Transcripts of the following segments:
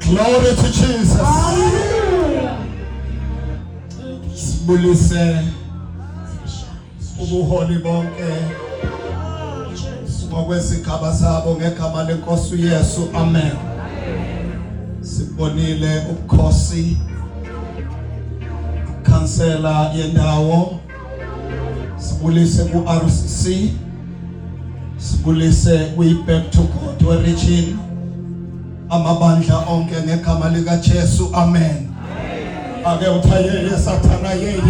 Glory to Jesus. Hallelujah. Sibulise ubuholi bonke ngokwesigaba sabo ngegama lenkosi uYesu. Amen. Sibonile ubukhosi kansela yendawo, sibulise ku-RCC, sibulise kwi-Back to God region, amabandla onke ngegama lika Jesu. Amen. Ake uthayele sathana yeye.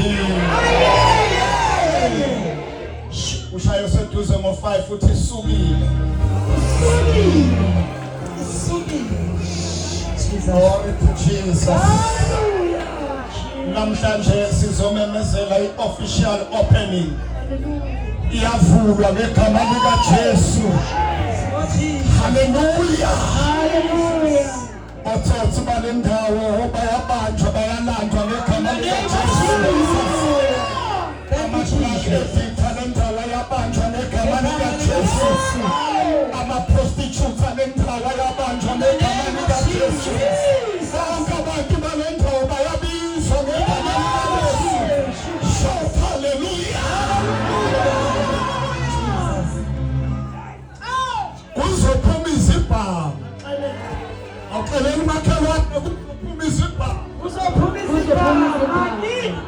Ushayo seduze ngo5 futhi sukile. Glory to Jesus. Namhlanje sizomemezela i-official opening. Iyavulwa ngegama lika Jesu. Hallelujah. Hallelujah. Otsotsi balendawo bayabanjwa bayalandwa ngegama lika Jesu. Amahlakhe talentala yabanjwa ngegama lika Jesu. Ama-prostitutes alendala yabanjwa ngegama lika Jesu. Bonke abantu balendawo bayabizwa ngegama lika Jesu. Shout hallelujah. Kuzophuma izibhamu. Awuxeleli makhelwane kuzophuma izibhamu. Kuzophuma izibhamu.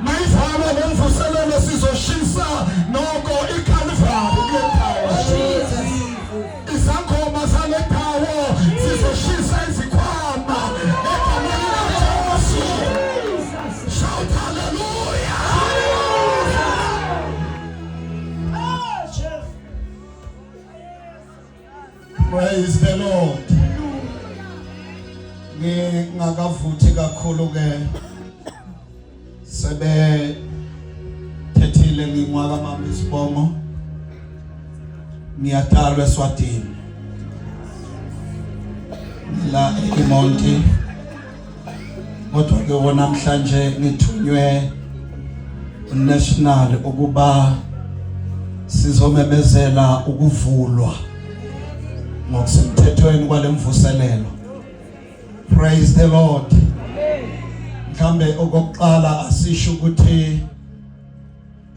Mayizama lemvuselelo sizoshisa noko iKalvari kulendawo. Izangoma zalendawo sizoshisa izikhwama egama lika Jesu. Shout hallelujah. Praise the Lord. Ngingakavuthi kakhulu ke sebe thethile ngingwaka mama isibongo ngiyatalwa eSwatini la eMonti, kodwa ke wona namhlanje ngithunywe national ukuba sizomemezela ukuvulwa ngokusemthethweni kwalemvuselelo. Praise the Lord. Mhlambe okokuqala asisho ukuthi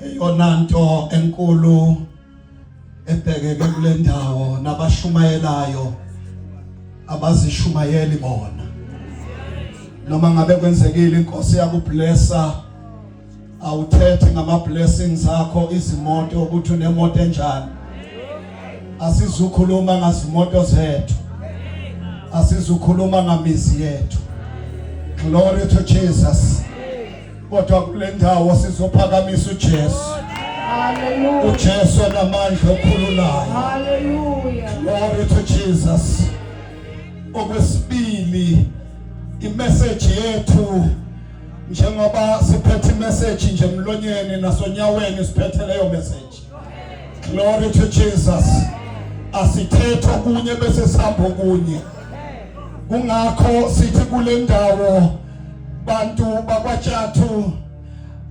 eyona nto enkulu ebhekeke kule ndawo nabashumayelayo abazishumayeli bona. Noma ngabe kwenzekile inkosi yakublessa, awuthethe ngama blessings akho izimoto ukuthi unemoto enjani. Asizukhuluma ngazimoto zethu, asizukhuluma ngamizi yethu. Glory to Jesus. Kodwa kule ndawo sizophakamisa uJesu. Hallelujah. uJesu onamandla okhululayo. Hallelujah. Glory to Jesus. Okwesibili, imessage yethu njengoba siphethe imessage nje emlonyeni nasonyaweni siphethe leyo message. Glory to Jesus. Asithetho kunye bese sihamba kunye. Kungakho sithi kule ndawo bantu bakwaTshathu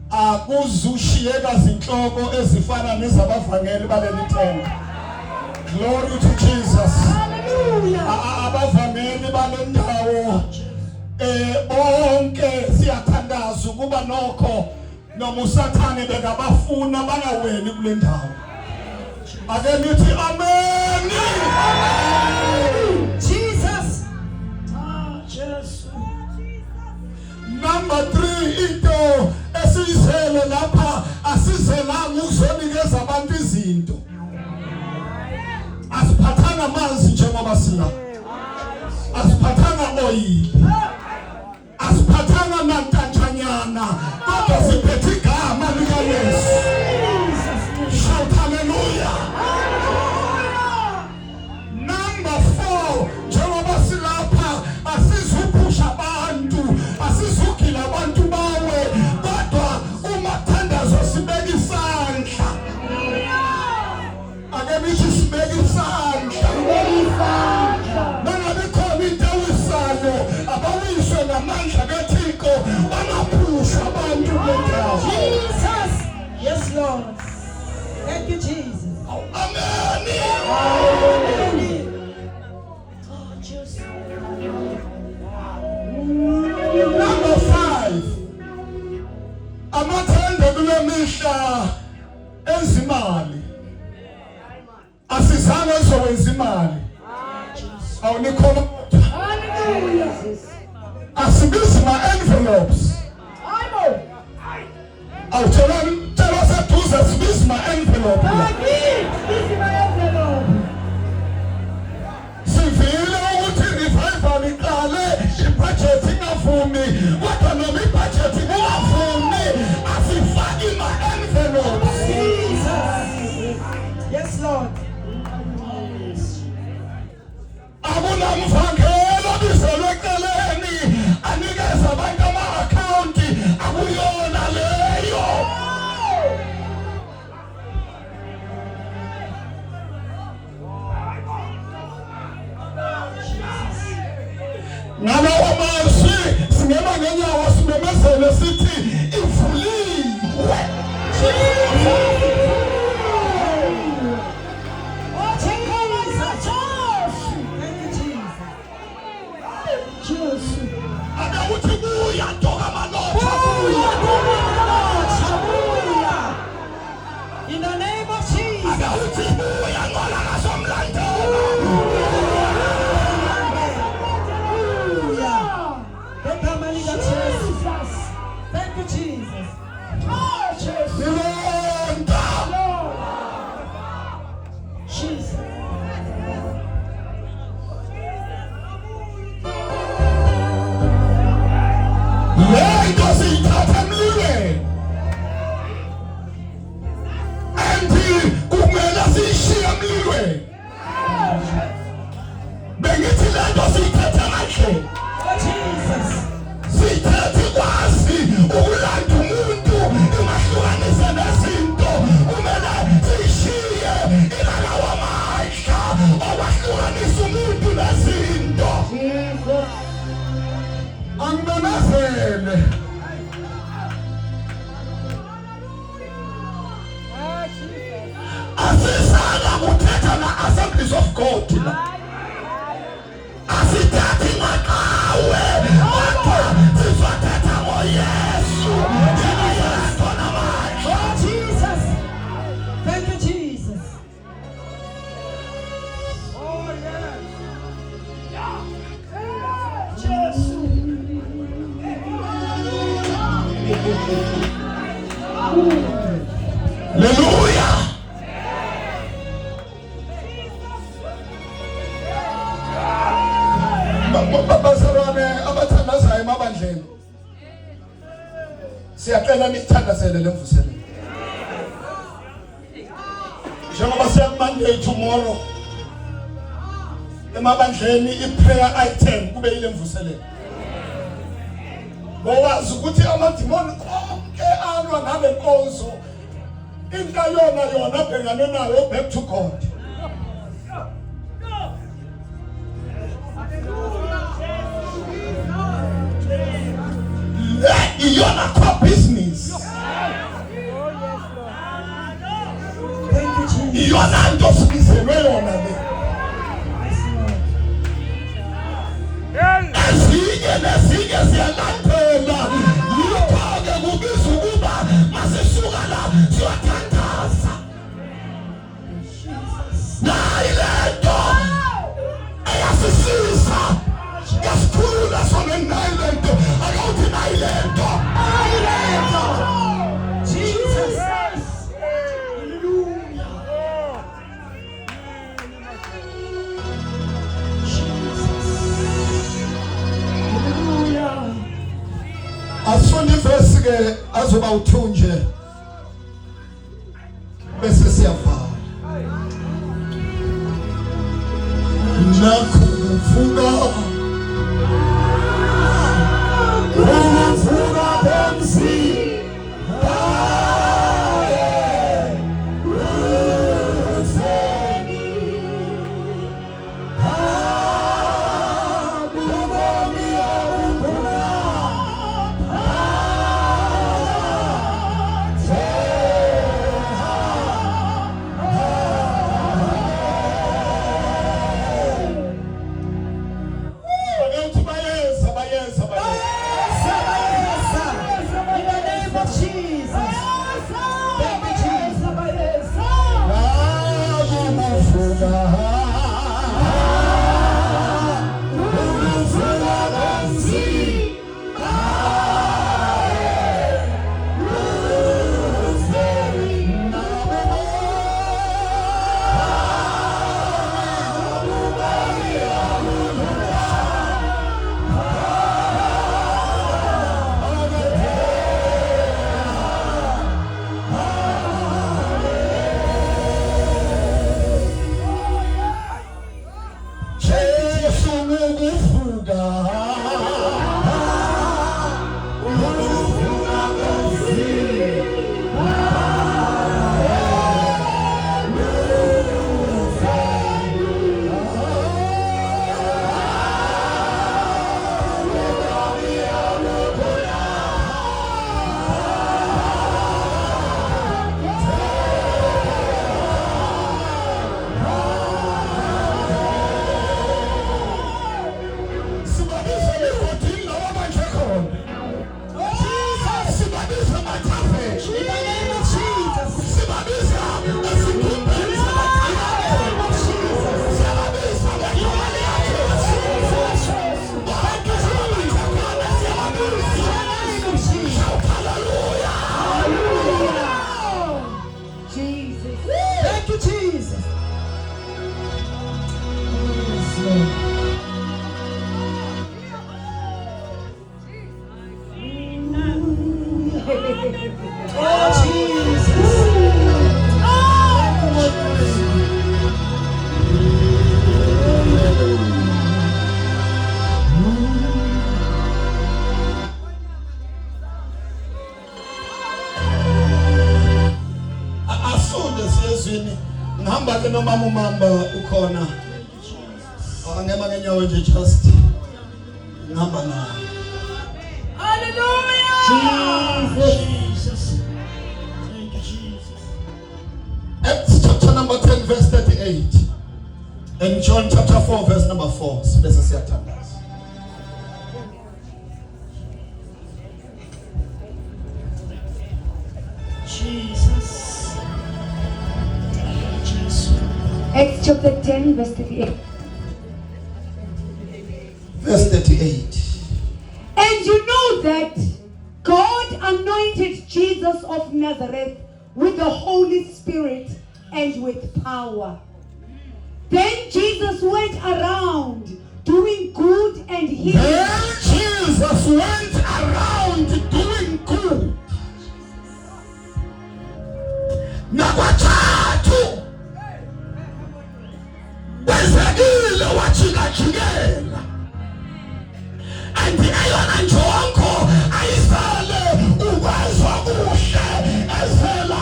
akuzushiyeka zinhloko ezifana nezabavangeli baleli themba. Glory to Jesus. Hallelujah. Abavangeli bale ndawo bonke siyathandaza ukuba nokho noma uSathane bekabafuna bangaweli kule ndawo. Ake nithi amen. Jesus. Jesus. Number 3, into esizele lapha asizelanga ukuzonikeza abantu izinto. Asiphathanga amanzi njengoba sila. Asiphathanga oil. Asiphathanga nantanjanyana. Kodwa siphethe igama lika Yesu. Shout hallelujah. Number 4, njengoba silapha asizupusha abantu, asizugila abantu bawe, kodwa umathandazo sibeka isandla. Ake nithi sibeka isandla. Nangabe khona into wisalo abawiswe ngamandla kaThixo bangaphushwa. mihla ezimali asizange ezokwenza imali awunikhona asibizi ma-envelopes awutshela seduze sibizi ma-envelope sivile ukuthi revival iqale ibhajethi ingavumi kodwa noma ibhajethi ingavumi asifaki ma-envelopes. Yes, Lord. Akunamvangelo biselwe eceleni anikeza abantu ama-akhawunti akuyona leyo. Ngalawo mazwi singema ngenyawo simemezele sithi ivuliwe. Ukuthi buya toka manotha in the name of Jesus. ukuthi buya ngola ngasomlandela. Thank you, Jesus. Jesus. Lento siyithatha emlilweni anti kumele siyishiye emlilweni. Bengithi lento siyithatha kahle siyithatha ikwazi ukulanda umuntu imahlukanise nezinto kumele siyishiye ilalawa amahla okwahlukanisa umuntu nezinto. Angimemezele asisala kuthetha na-Assemblies of God la asithathi ngaqawe kodwa sizothetha ngoYesu yena yedwa namandla. Jesus. Thank you, Jesus. Oh, yes. Haleluya. Bazalwane abathandazayo emabandleni siyacela nithandazele lemvuselelo njengoba siya Monday tomorrow emabandleni i-prayer item kube ile mvuselelo. Bowazi ukuthi amadimoni konke alwa nale nkonzo into yona abhekane nayo back to God. Iyona core business. Thank you, Jesus. Iyona nto sibizelwe yona le. Ezinye ziyalandela yikho-ke kubiza ukuba masisuka la siyothandaza. Nayi lento eyasisiza yasikhulula sona nayi lento akawuthi nayi lento. Jesus. Asifuni verse ke azoba uthunje bese siyavala. Nakuvuka bomsi Oh, Jesus. Asunde siyezwini. Ngihamba ke noma umamba ukhona. Angema ngenyawo nje just. Ngihamba naye. Hallelujah. Jesus. Thank you, Jesus. Acts chapter number 10 verse 38. And John chapter 4 verse number 4. Sibese siyathandaza. Jesus. Jesus. Acts chapter 10, verse 38. Verse 38. And you know that God anointed Jesus of Nazareth with the Holy Spirit and with power. Then Jesus went around doing good and healing. Then Jesus went around doing good. Nakwathathu wenzekile wajikajikela and eyona njongo ayisale ukwezwa kuhle ezela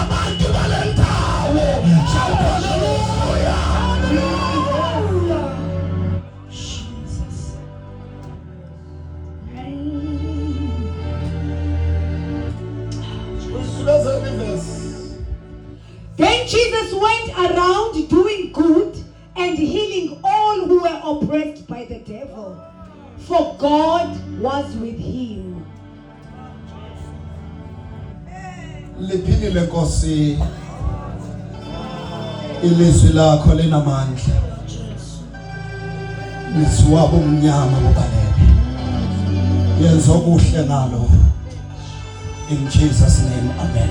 abantu bale ndawo. Shout hallelujah. Jesus. Then Jesus went around doing good and healing all who were oppressed by the devil, for God was with him. Liphilile Nkosi, ilizwi lakho linamandla, lisiwabo umnyama bubalele, yenza okuhle ngalo. In Jesus name, amen.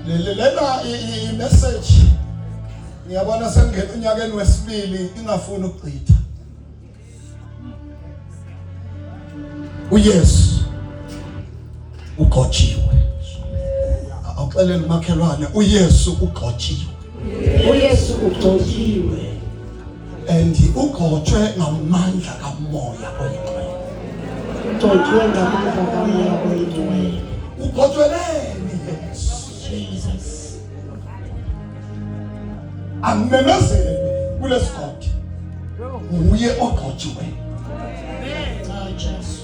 Lena i-message ngiyabona sengena unyakeni wesibili ingafuni ukuchitha. uYesu uqotshiwe. Awuxelele makhelwane, uYesu uqotshiwe. uYesu ugcotshiwe. And uqotshwe ngamandla kaMoya oyiqhele. Ugcotshwe ngamandla kaMoya oyingcwele. Uqotshweleni Yesu. Jesus. Amemezele kulesikhathi. Uye oqotshiwe. Oh, Jesus.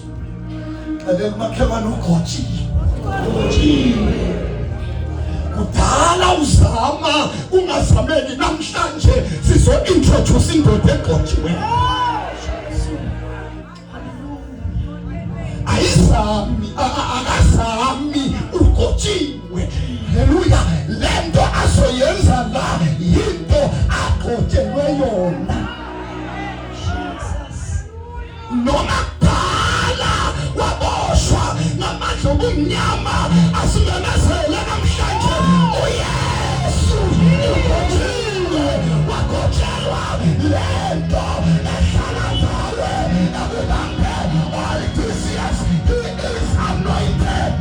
Xelele makhelwane uqotshiwe. Kudala uzama ungazameki, namhlanje sizo introduce indoda eqotshiwe. Ayizami akazami uqotshiwe. Haleluya. Lento asoyenza la yinto aqotshelwe yona. Noma kudala waboshwa ngamandla obumnyama, asimemezele namhlanje uYesu uqotshiwe, waqotshelwa lento ehlala ngawe ekubambe all these years. He is anointed.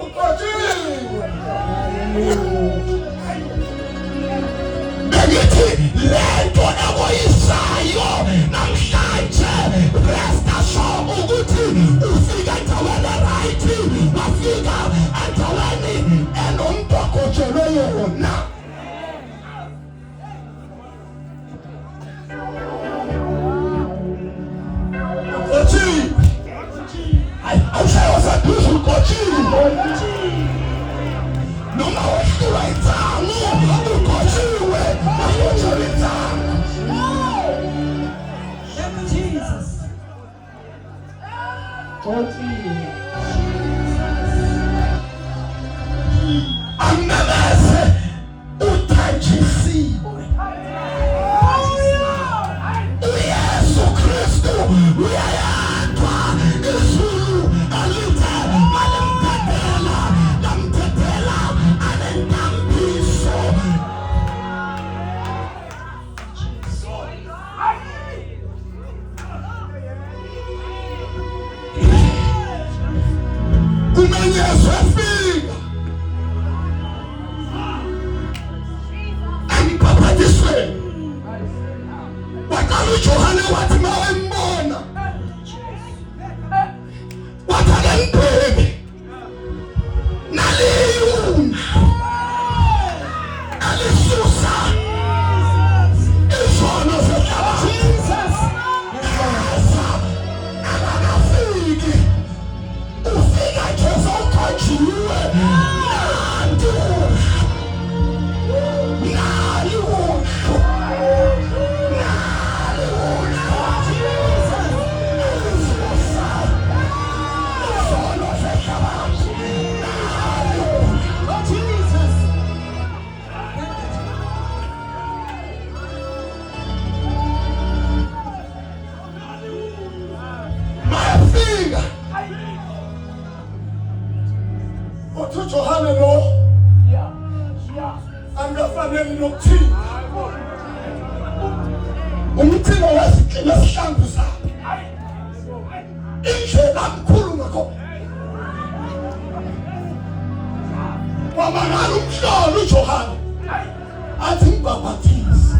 Uqotshiwe. Lento ekoyisayo namhlanje, rest assured ukuthi ufika endaweni right, wafika endaweni enomntu oqotshelwe yona. Uqotshiwe. Awushaye waseduze uqotshiwe. Noma wehlulwa intsangu, uqotshiwe, waqotshelwa intsangu. Thank you, Jesus. Amemeze efanele nokuthina umthimo wesihlangu sakhe indlela mkhulu ngakho wamangala umhlolo uJohane athi ngibaphathise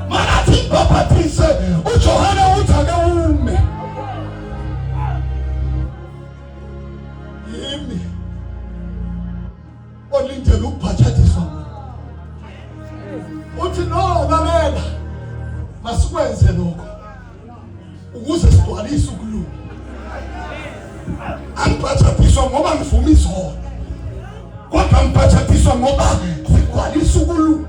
mana athi ngibaphathise uJohane uthi ake ume yimi olindele ukuphathiswa uthi no lalela masikwenze lokho ukuze sigcwalise ukulunga angiphathiswa ngoba ngivuma izono kodwa ngiphathiswa ngoba sigcwalise ukulunga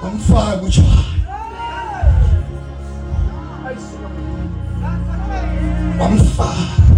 amfaka uJohane amfaka